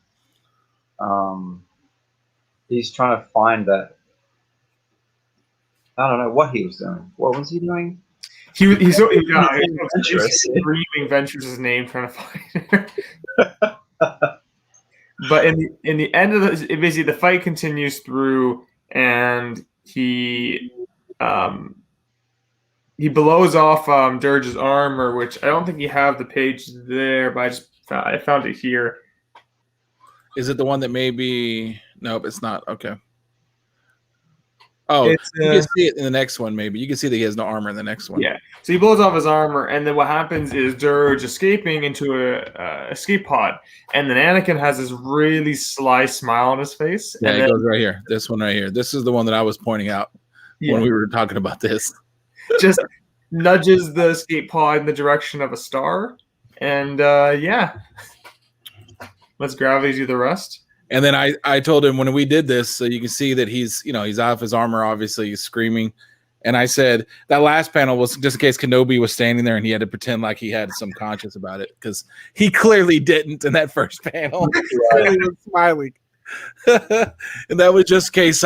he's trying to find that. I don't know what he was doing. What was he doing? He's screaming Ventress' name, trying to find her. But in the end of basically the fight continues through, and he blows off Durge's armor, which I don't think you have the page there, but I found it here. Is it the one that maybe? Nope, it's not. Okay. Oh, you can see it in the next one, maybe. You can see that he has no armor in the next one. Yeah. So he blows off his armor, and then what happens is Durge escaping into a escape pod, and then Anakin has this really sly smile on his face. Yeah, and it goes right here. This one right here. This is the one that I was pointing out when we were talking about this. Just nudges the escape pod in the direction of a star, and let's gravity do the rest. And then I told him when we did this, so you can see that he's off his armor, obviously he's screaming. And I said that last panel was just in case Kenobi was standing there and he had to pretend like he had some conscience about it, because he clearly didn't in that first panel. He clearly was smiling. And that was just in case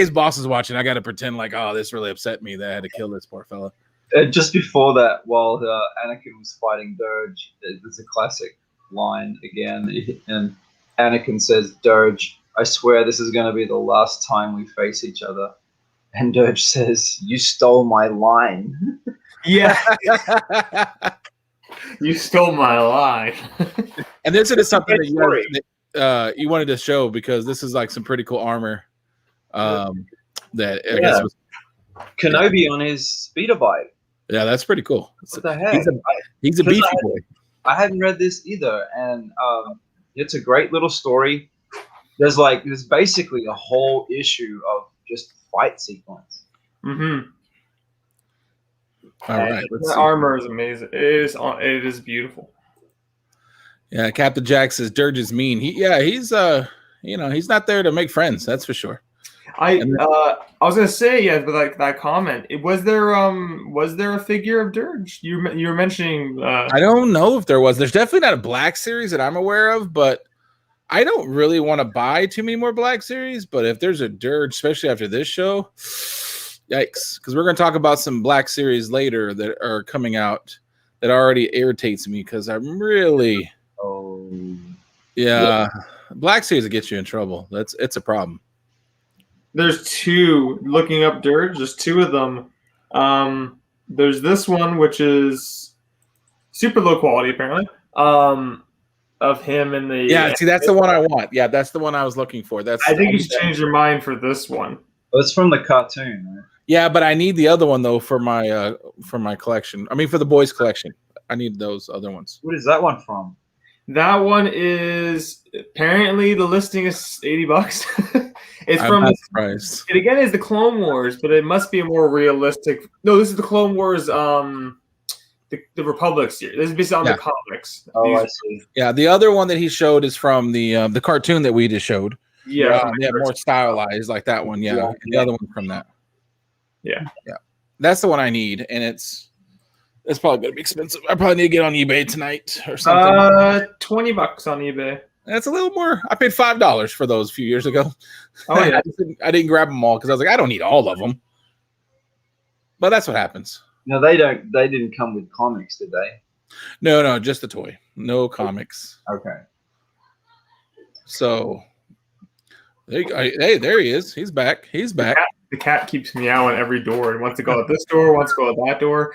Boss is watching, I got to pretend like, oh, this really upset me that I had to kill this poor fella. Just before that, while Anakin was fighting Durge, there's a classic line again, and Anakin says, "Durge, I swear this is going to be the last time we face each other." And Durge says, "You stole my line." Yeah. You stole my line. And this is something that you wanted to show, because this is like some pretty cool armor that I guess was Kenobi on his speeder bike. Yeah, that's pretty cool. What the heck? He's a beefy boy. I hadn't read this either, and it's a great little story. There's basically a whole issue of just fight sequence. Mm-hmm. All right, the armor is amazing. It is beautiful. Yeah, Captain Jack says Durge is mean. He's not there to make friends. That's for sure. I was gonna say, but like that comment, was there a figure of Durge? You were mentioning. I don't know if there was. There's definitely not a Black Series that I'm aware of, but I don't really want to buy too many more Black Series. But if there's a Durge, especially after this show, yikes! Because we're gonna talk about some Black Series later that are coming out that already irritates me, because I'm really, Black Series that gets you in trouble. It's a problem. There's two. Looking up Durge, there's two of them. There's this one, which is super low quality, apparently. Of him in the see, that's the one I want. Yeah, that's the one I was looking for. I think you should change your mind for this one. Well, it's from the cartoon, right? Yeah, but I need the other one though for my collection. I mean, for the boys' collection, I need those other ones. What is that one from? That one is apparently the listing is $80. It's I'm not surprised. It again is the Clone Wars, but it must be a more realistic. No, this is the Clone Wars. The Republic series. This is based on the comics. Oh, I see. Yeah, the other one that he showed is from the cartoon that we just showed. Yeah, more stylized like that one. Yeah, and the other one from that. Yeah. That's the one I need, and it's probably gonna be expensive. I probably need to get on eBay tonight or something. $20 on eBay. That's a little more. I paid $5 for those a few years ago. Oh yeah, I didn't grab them all because I was like, I don't need all of them. But that's what happens. No, they don't. They didn't come with comics, did they? No, just the toy. No comics. Okay. So, hey, there he is. He's back. He's back. The cat keeps meowing every door and wants to go out this door, wants to go out that door.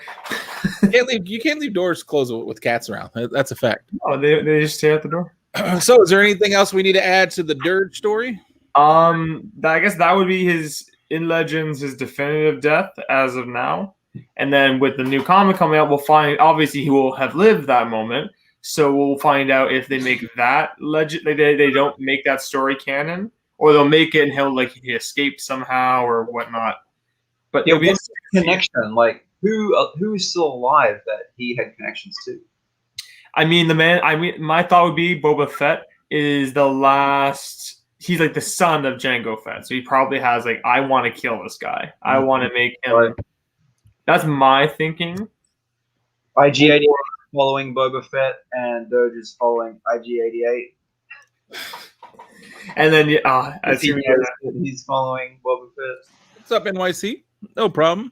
You can't leave doors closed with cats around. That's a fact. Oh, they just stay at the door. So, is there anything else we need to add to the Durge story? I guess that would be his in Legends, his definitive death as of now. And then with the new comic coming out, we'll find obviously he will have lived that moment. So we'll find out if they make that legend. They don't make that story canon, or they'll make it and he escapes somehow or whatnot. But yeah, what's the connection? Like, who is still alive that he had connections to? My thought would be Boba Fett is the last. He's like the son of Jango Fett, so he probably has like, I want to kill this guy. I want to make him. Right. That's my thinking. IG-88 following Boba Fett, and Durge is following IG-88. And then he's following Boba Fett. What's up, NYC? No problem.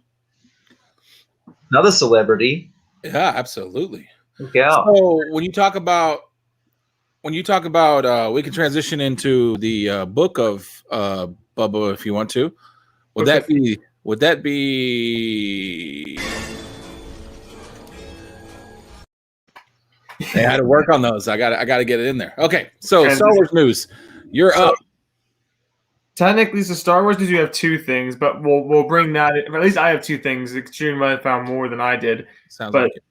Another celebrity. Yeah, absolutely. Yeah. So when you talk about, we can transition into the book of Bubba if you want to. Would that be? I had to work on those. I got to get it in there. Okay, so Star Wars news. You're up. Technically, so Star Wars news, you have two things, but we'll bring that in. Or at least I have two things. Extreme might have found more than I did. Sounds like it.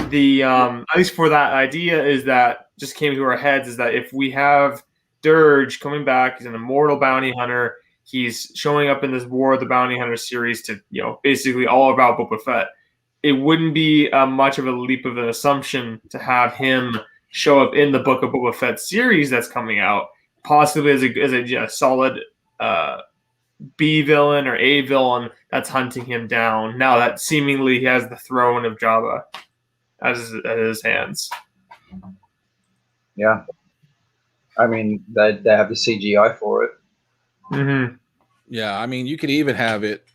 The at least for that idea is that just came to our heads is that if we have Durge coming back, he's an immortal bounty hunter. He's showing up in this War of the Bounty Hunter series to, basically all about Boba Fett. It wouldn't be much of a leap of an assumption to have him show up in the Book of Boba Fett series that's coming out, possibly as a solid B villain or A villain that's hunting him down. Now that seemingly he has the throne of Jabba at his hands. Yeah. I mean, they have the CGI for it. Mm-hmm. Yeah, I mean, you could even have it.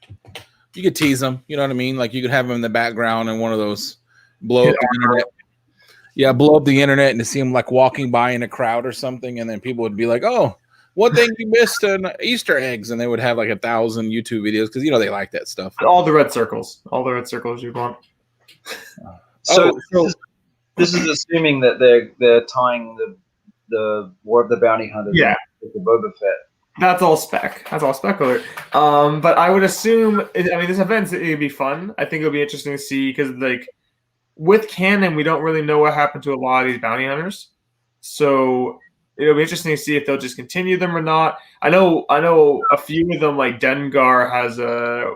You could tease them. You know what I mean? Like you could have him in the background in one of those blow up the internet. Yeah, blow up the internet and to see him like walking by in a crowd or something, and then people would be like, "Oh, one thing you missed in Easter eggs," and they would have like 1,000 YouTube videos because they like that stuff. All the red circles you want. So this is assuming that they're tying the War of the Bounty Hunters with the Boba Fett. That's all spec. That's all Spec Alert. But I would assume, this event it'd be fun. I think it'll be interesting to see because with canon, we don't really know what happened to a lot of these bounty hunters. So it'll be interesting to see if they'll just continue them or not. I know a few of them, like Dengar has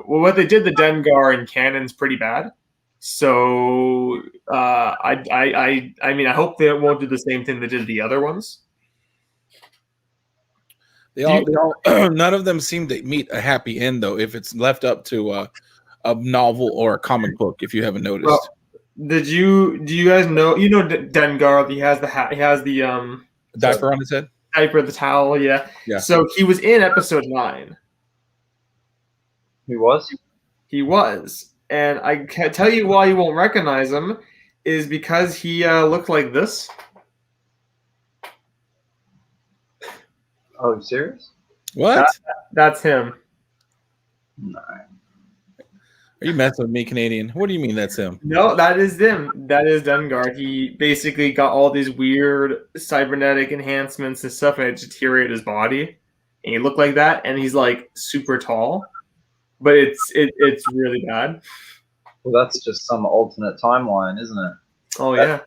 what they did to Dengar in canon's pretty bad. So I hope they won't do the same thing they did to the other ones. They all none of them seem to meet a happy end though. If it's left up to a novel or a comic book, if you haven't noticed. Well, do you guys know? Dengar? He has the hat. He has the diaper on his head. Diaper, the towel. Yeah. So he was in episode 9. He was. And I can't tell you why you won't recognize him is because he looked like this. Oh, you serious? What? That's him. No. Are you messing with me, Canadian? What do you mean that's him? No, that is him. That is Dengar. He basically got all these weird cybernetic enhancements and stuff, and it deteriorated his body. And he looked like that, and he's like super tall. But it's really bad. Well, that's just some alternate timeline, isn't it? Oh, yeah.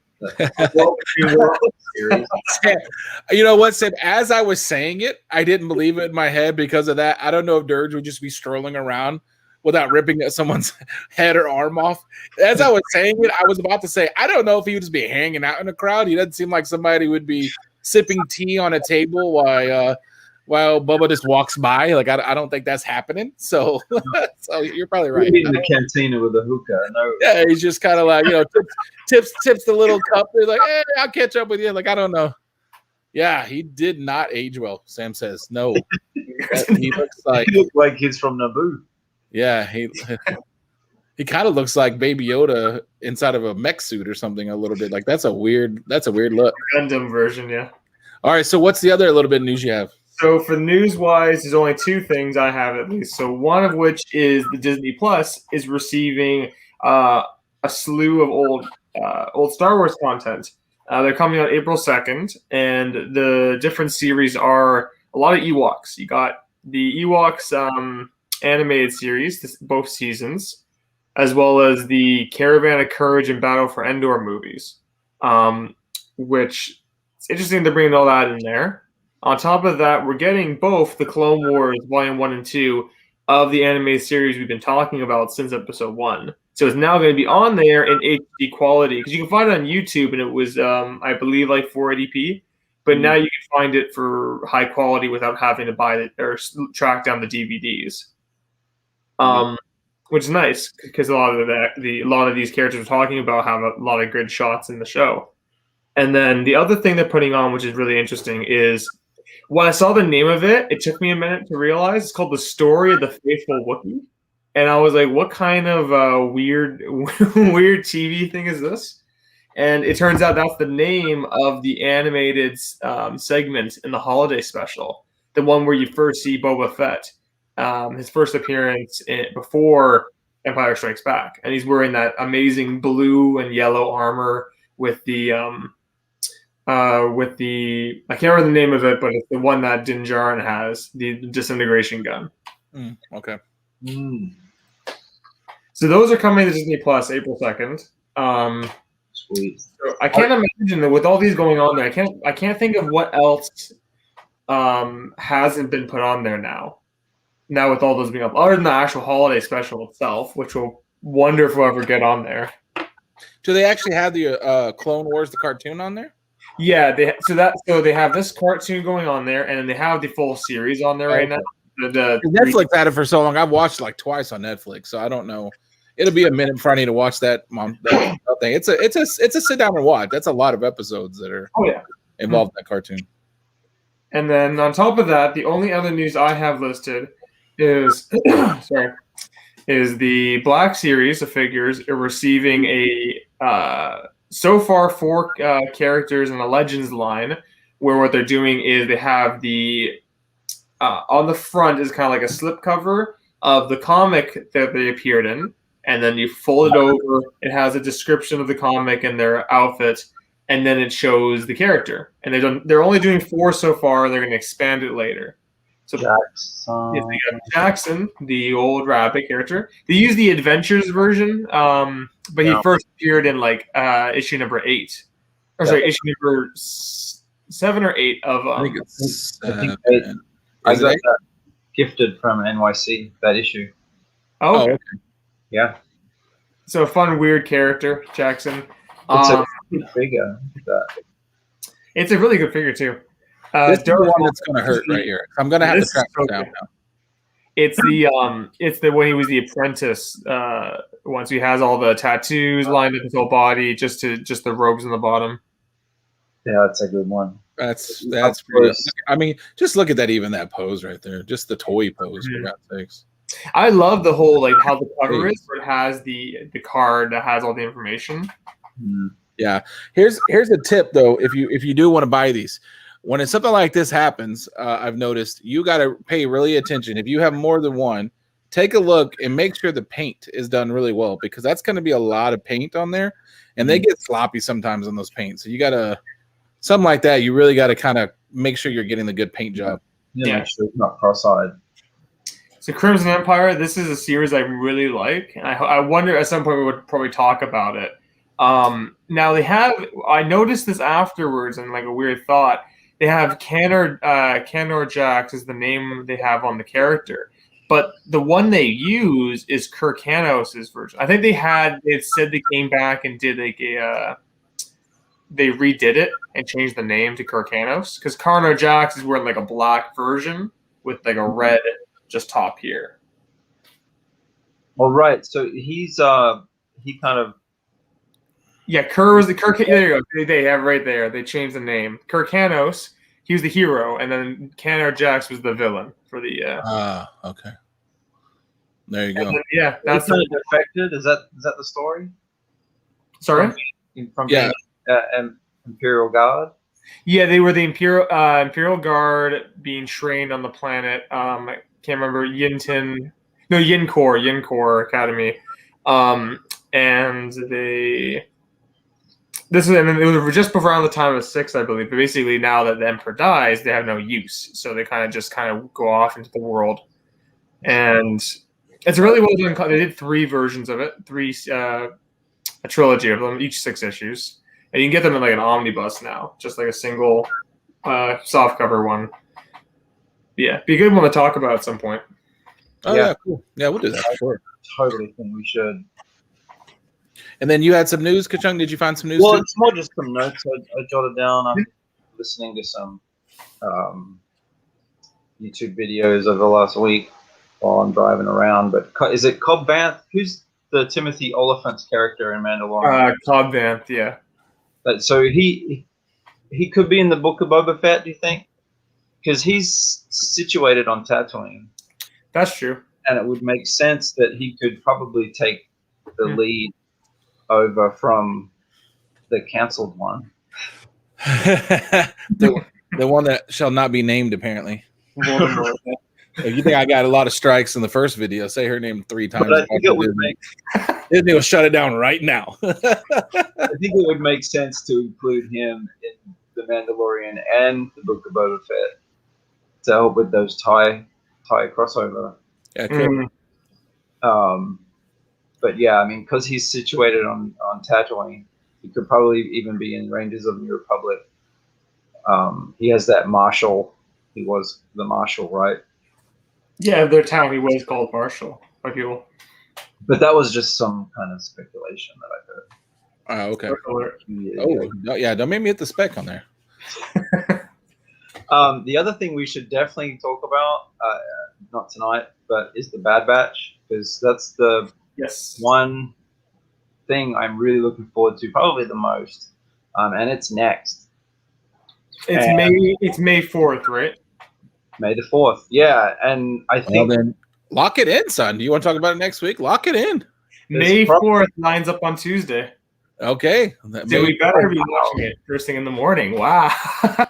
You know what, Sid? As I was saying it, I didn't believe it in my head because of that. I don't know if Durge would just be strolling around without ripping someone's head or arm off. As I was saying it, I was about to say, I don't know if he would just be hanging out in a crowd. He doesn't seem like somebody who would be sipping tea on a table while Bubba just walks by. Like I don't think that's happening. So, so you're probably right. In the cantina with a hookah. No. Yeah, he's just kind of like tips the little cup. He's like, hey, I'll catch up with you. Like I don't know. Yeah, he did not age well. Sam says no. He looks like he's from Naboo. Yeah, he kind of looks like Baby Yoda inside of a mech suit or something. A little bit like that's a weird look. Gundam version, yeah. All right, so what's the other little bit of news you have? So for news-wise, there's only 2 things I have at least. So one of which is the Disney Plus is receiving a slew of old Star Wars content. They're coming out April 2nd, and the different series are a lot of Ewoks. You got the Ewoks animated series, both seasons, as well as the Caravan of Courage and Battle for Endor movies, which it's interesting they're bringing all that in there. On top of that, we're getting both the Clone Wars Volume 1 and 2 of the animated series we've been talking about since episode 1. So it's now going to be on there in HD quality, because you can find it on YouTube, and it was, I believe, like 480p. But now you can find it for high quality without having to buy it or track down the DVDs. Which is nice, because a lot of these characters we're talking about have a lot of good shots in the show. And then the other thing they're putting on, which is really interesting, is when I saw the name of it, it took me a minute to realize it's called The Story of the Faithful Wookiee. And I was like, what kind of weird TV thing is this? And it turns out that's the name of the animated segment in the holiday special, the one where you first see Boba Fett, his first appearance before Empire Strikes Back. And he's wearing that amazing blue and yellow armor with the I can't remember the name of it, but it's the one that Din Djarin has, the disintegration gun. Okay. So those are coming to Disney Plus April 2nd. Sweet. So I can't imagine that with all these going on there. I can't think of what else hasn't been put on there now. Now with all those being up, other than the actual holiday special itself, which will wonder if we'll ever get on there. Do they actually have the Clone Wars, the cartoon, on there? Yeah, they have this cartoon going on there, and then they have the full series on there right now. Netflix had it for so long. I've watched it like twice on Netflix, so I don't know. It'll be a minute before I need to watch that thing. It's a sit down and watch. That's a lot of episodes that are involved in that cartoon. And then on top of that, the only other news I have listed is the Black Series of figures are receiving a so far 4 characters in the Legends line, where what they're doing is they have the on the front is kind of like a slipcover of the comic that they appeared in, and then you fold it over. It has a description of the comic and their outfit, and then it shows the character. And they're only doing 4 so far. They're going to expand it later. So they got Jackson, the old rabbit character. They use the Adventures version, but he first appeared in like issue number 8, or sorry, issue number 7 or 8 of. I think it's 7. I got that gifted from NYC, that issue. Oh, okay. Yeah. So a fun, weird character, Jackson. It's a good figure. It's a really good figure too. This is the one that's going to hurt right here. I'm going to have to track it down now. It's the when he was the apprentice. Once he has all the tattoos lined up his whole body, just the robes on the bottom. Yeah, that's a good one. That's pretty. I mean, just look at that. Even that pose right there, just the toy pose. For God's sakes. I love the whole like how the cover is, where it has the card that has all the information. Yeah. Here's a tip though. If you do want to buy these, when it's something like this happens, I've noticed you got to pay really attention. If you have more than one, take a look and make sure the paint is done really well, because that's going to be a lot of paint on there, and they get sloppy sometimes on those paints. So you got to. Something like that, you really got to kind of make sure you're getting the good paint job. Yeah, make sure it's not cross-eyed. So Crimson Empire, this is a series I really like, and I wonder at some point we would probably talk about it. Now I noticed this afterwards, and like a weird thought, they have Canor Jax is the name they have on the character, but the one they use is Kirk Canos' version. I think they said they came back and did like they redid it and changed the name to Kirkanos, because Carno Jax is wearing like a black version with like a red just top here. All right, so he kind of Kerr was the Kirk. There you go. They have right there. They changed the name. Kirkanos, he was the hero, and then Canor Jax was the villain for the. Okay. There you go. Then, that's kind of defected. Is that the story? Sorry. From Imperial Guard. Yeah, they were the Imperial Guard being trained on the planet. I can't remember Yinkor Academy, and it was just around the time of 6, I believe. But basically, now that the Emperor dies, they have no use, so they kind of go off into the world, and it's really well done. They did 3 versions of it, a trilogy of them, each 6 issues. And you can get them in like an omnibus now, just like a single soft cover one. Yeah, be a good one to talk about at some point. Oh yeah, cool. Yeah, we'll do that for sure. Totally think we should. And then you had some news, Kachung. Did you find some news? Well, too? it's more just some notes I jotted down. I'm listening to some YouTube videos over the last week while I'm driving around. But is it Cobb Vanth? Who's the Timothy Oliphant's character in Mandalorian? Cobb Vanth, yeah. So he could be in the Book of Boba Fett, do you think? Because he's situated on Tatooine. That's true. And it would make sense that he could probably take the lead over from the canceled one. the one that shall not be named, apparently. If you think I got a lot of strikes in the first video, say her name 3 times. But I think it would Disney will shut it down right now. I think it would make sense to include him in The Mandalorian and the Book of Boba Fett to help with those tie crossover. Yeah, cool. But yeah, I mean, because he's situated on Tatooine, he could probably even be in Rangers of the New Republic. He has that marshal. He was the marshal, right? Yeah, their town he was called Marshall by people. But that was just some kind of speculation that I heard. Okay. Yeah. Oh, no, yeah, don't make me hit the spec on there. The other thing we should definitely talk about, not tonight, but is the Bad Batch, because that's the one thing I'm really looking forward to, probably the most, and it's next. It's May 4th, right? May the 4th, yeah, and I think then lock it in, son. Do you want to talk about it next week? Lock it in. May 4th lines up on Tuesday. Okay. So we better be watching it first thing in the morning. Wow.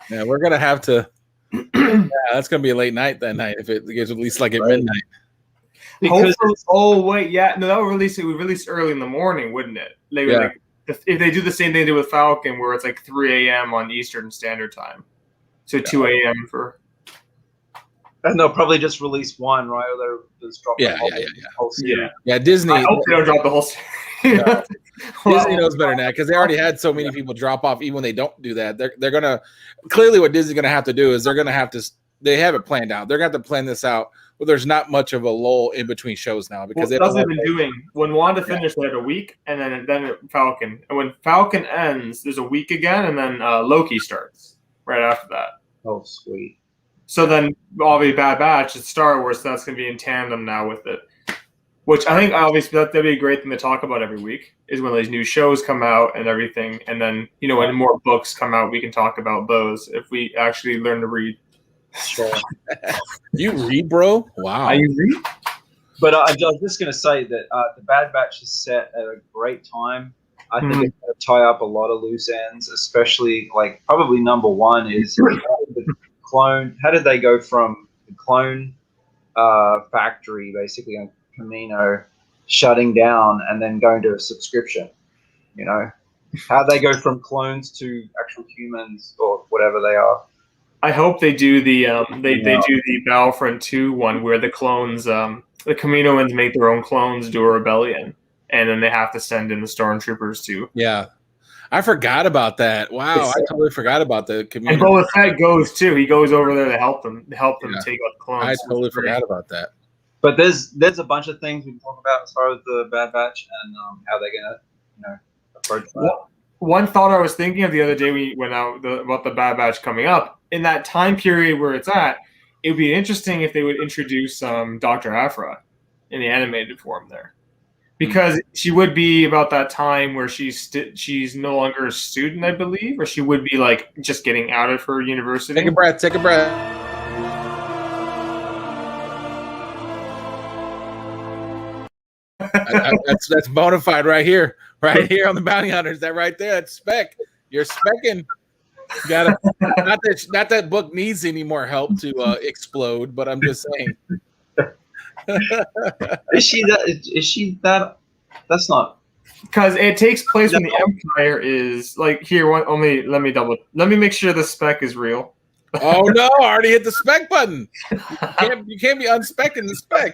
Yeah, we're gonna have to. Yeah, that's gonna be a late night that night if it gets released like at midnight. Because that would release it. We release early in the morning, wouldn't it? If they do the same thing they do with Falcon, where it's like 3 a.m. on Eastern Standard Time, so 2 a.m. for. And they'll probably just release one, right? Or they'll just drop the whole series. Yeah, Disney. I hope they don't drop the whole series. Yeah. Disney knows better than that because they already had so many people drop off. Even when they don't do that, they're gonna clearly what Disney's gonna have to do is they're gonna have to. They have it planned out. They're gonna have to plan this out. Well, there's not much of a lull in between shows now because that's what they've been doing. When Wanda finished, they had a week, and then Falcon. And when Falcon ends, there's a week again, and then Loki starts right after that. Oh, sweet. So then, obviously, Bad Batch is Star Wars. So that's going to be in tandem now with it, which I think obviously that'd be a great thing to talk about every week. Is when these new shows come out and everything, and then when more books come out, we can talk about those if we actually learn to read. Sure. You read, bro? Wow. You read? But I was just going to say that the Bad Batch is set at a great time. I think it's going to tie up a lot of loose ends, especially probably number one is the clone. How did they go from the clone factory basically on Camino shutting down and then going to a subscription? How they go from clones to actual humans or whatever they are. I hope they do the they do the Battlefront 2 one where the clones the Kaminoans make their own clones do a rebellion and then they have to send in the stormtroopers too. Yeah. I forgot about that. Wow, I totally forgot about the community. And Boba Fett goes too. He goes over there to help them take out the clones. I totally forgot about that. But there's a bunch of things we can talk about as far as the Bad Batch and how they're gonna approach that. One thought I was thinking of the other day we went out about the Bad Batch coming up. In that time period where it's at, it would be interesting if they would introduce Dr. Aphra in the animated form there. Because she would be about that time where she's no longer a student, I believe, or she would be just getting out of her university. Take a breath. Take a breath. That's bona fide right here on the Bounty Hunters. That right there, that's spec. You're specking. You gotta not that book needs any more help to explode, but I'm just saying. Is she that? That's not because it takes place when the Empire is here. Let me make sure the spec is real. Oh no! I already hit the spec button. You can't be unspecking the spec.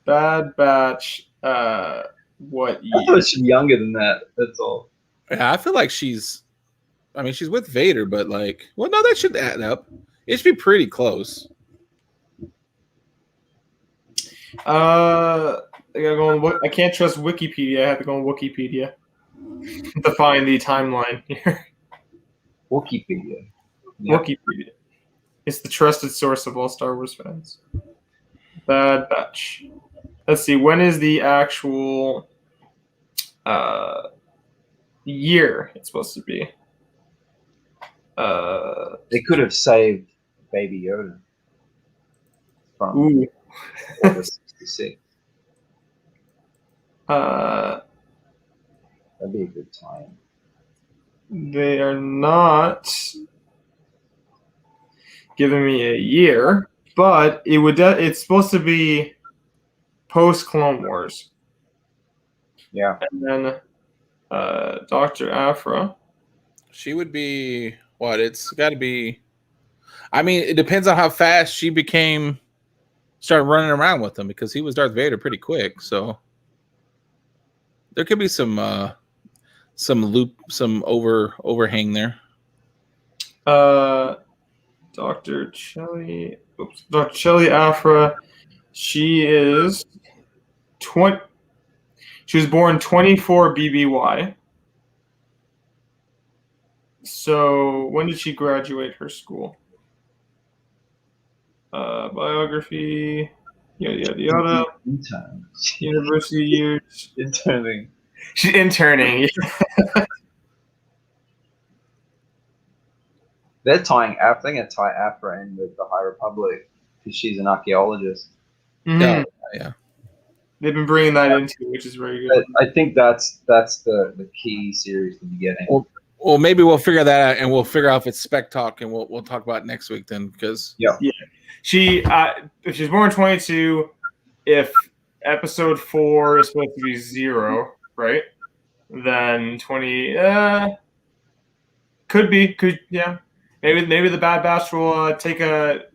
Bad Batch. What year? I thought she's younger than that. That's all. Yeah, I feel like she's I mean, she's with Vader, but like, well, no, that should add up. It should be pretty close. I gotta go on. I can't trust Wikipedia. I have to go on Wikipedia to find the timeline here. Wikipedia. Yeah. Wikipedia. It's the trusted source of all Star Wars fans. Bad Batch. Let's see. When is the actual year it's supposed to be? They could have saved Baby Yoda from Ooh. Order 66. That'd be a good time. They are not giving me a year, but it would. It's supposed to be post Clone Wars. Yeah, and then Dr. Aphra. She would be what? It's got to be. I mean, it depends on how fast she started running around with him, because he was Darth Vader pretty quick. So there could be some overhang there. Dr. Chelly Aphra. She is 20. She was born 24 BBY. So when did she graduate her school? Biography, yada yada. University years. Interning. She's interning. They're tying. I think they're tie Aphra in with the High Republic because she's an archaeologist. Mm-hmm. Yeah. They've been bringing that into, which is very good. But I think that's the key series to be getting. Well, maybe we'll figure that out, and we'll figure out if it's Spec Talk, and we'll talk about it next week then. Because yeah. She if she's born 22, if episode 4 is supposed to be 0, right? Then 20 could yeah. Maybe the Bad Batch will take a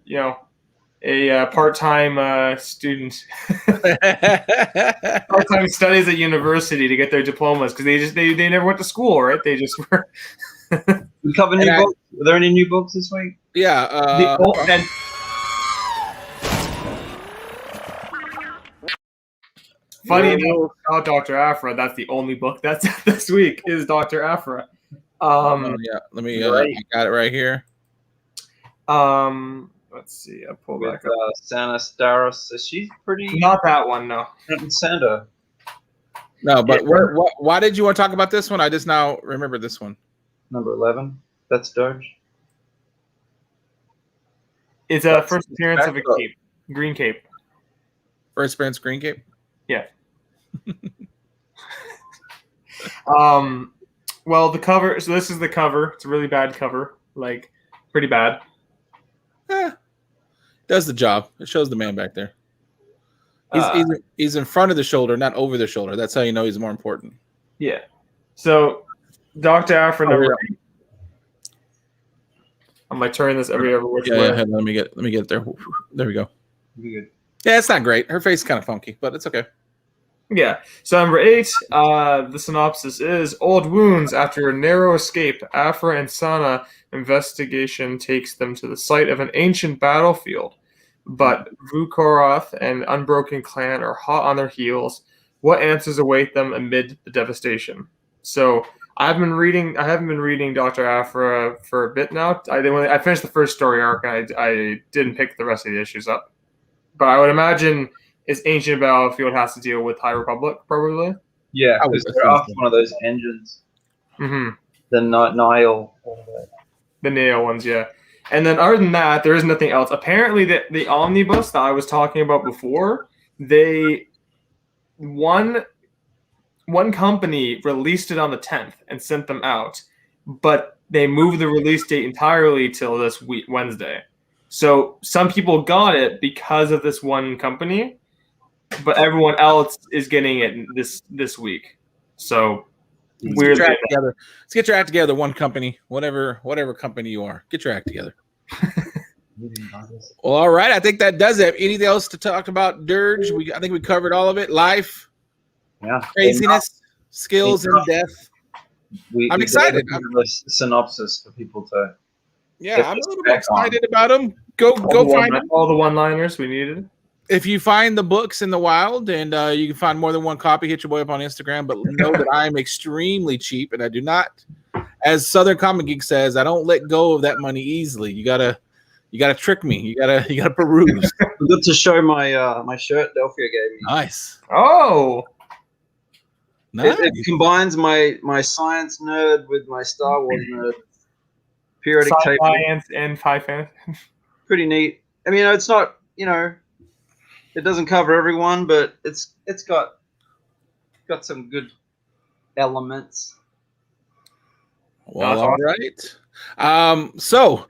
part-time student part-time studies at university to get their diplomas, because they never went to school, right? They just were. We cover new books. Were there any new books this week? Yeah. Funny enough, about Dr. Aphra, that's the only book that's this week is Dr. Aphra. Yeah, let me. I got it right here. Let's see. I pull back up. Santa Staros. She's pretty. Not that one, no. Santa. No, but why did you want to talk about this one? I just now remember this one. Number 11. That's Durge. It's a first appearance of a cape, green cape. First appearance, green cape. Yeah. Well, the cover. So this is the cover. It's a really bad cover, like pretty bad. Does the job. It shows the man back there. He's in front of the shoulder, not over the shoulder. That's how you know he's more important. Yeah. So, Dr. Aphra number 8. I'm like turning this every which way. Yeah. Let me get it there. There we go. Good. Yeah, it's not great. Her face is kind of funky, but it's okay. Yeah. So number 8, the synopsis is: old wounds after a narrow escape. Aphra and Sana investigation takes them to the site of an ancient battlefield. But Vukorath and Unbroken Clan are hot on their heels. What answers await them amid the devastation? So I haven't been reading Dr. Aphra for a bit now. I finished the first story arc, and I didn't pick the rest of the issues up. But I would imagine this ancient battlefield has to deal with High Republic, probably. Yeah, because they're off one of those engines. Mm-hmm. The Nile. The Neo ones, yeah. And then other than that, there is nothing else. Apparently, the omnibus that I was talking about before, one company released it on the 10th and sent them out, but they moved the release date entirely till this week, Wednesday. So some people got it because of this one company, but everyone else is getting it this week. So let's get your act together. One company, whatever company you are, get your act together. Well, all right. I think that does it. Anything else to talk about, Durge? I think we covered all of it. Life, craziness, skills, and death. I'm excited. Give a synopsis for people to. Yeah, I'm a little bit excited about them. Go find them. All the one-liners we needed. If you find the books in the wild and you can find more than one copy, hit your boy up on Instagram. But know that I'm extremely cheap, and I do not, as Southern Comic Geek says, I don't let go of that money easily. You gotta trick me. You gotta peruse. Good to show my shirt Delphia gave me. Nice. Oh, nice. It combines my science nerd with my Star Wars nerd. Periodic table. Science and Five Fantasy. Pretty neat. I mean, it's not, it doesn't cover everyone, but it's got some good elements. Well, all right. So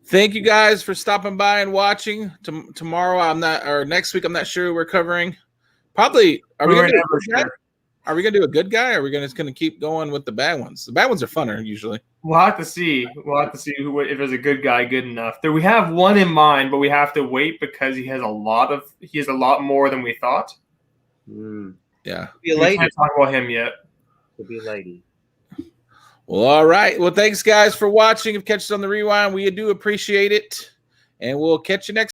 thank you guys for stopping by and watching. Tomorrow or next week, I'm not sure we're covering. Probably, are we gonna do a good guy? Are we gonna do a good guy? Or are we just gonna keep going with the bad ones? The bad ones are funner usually. We'll have to see. If there's a good guy good enough. We have one in mind, but we have to wait because he has a lot more than we thought. Yeah. We can't talk about him yet. Could be a lady. Well, all right. Well, thanks guys for watching. If you catch us on the rewind, we do appreciate it, and we'll catch you next.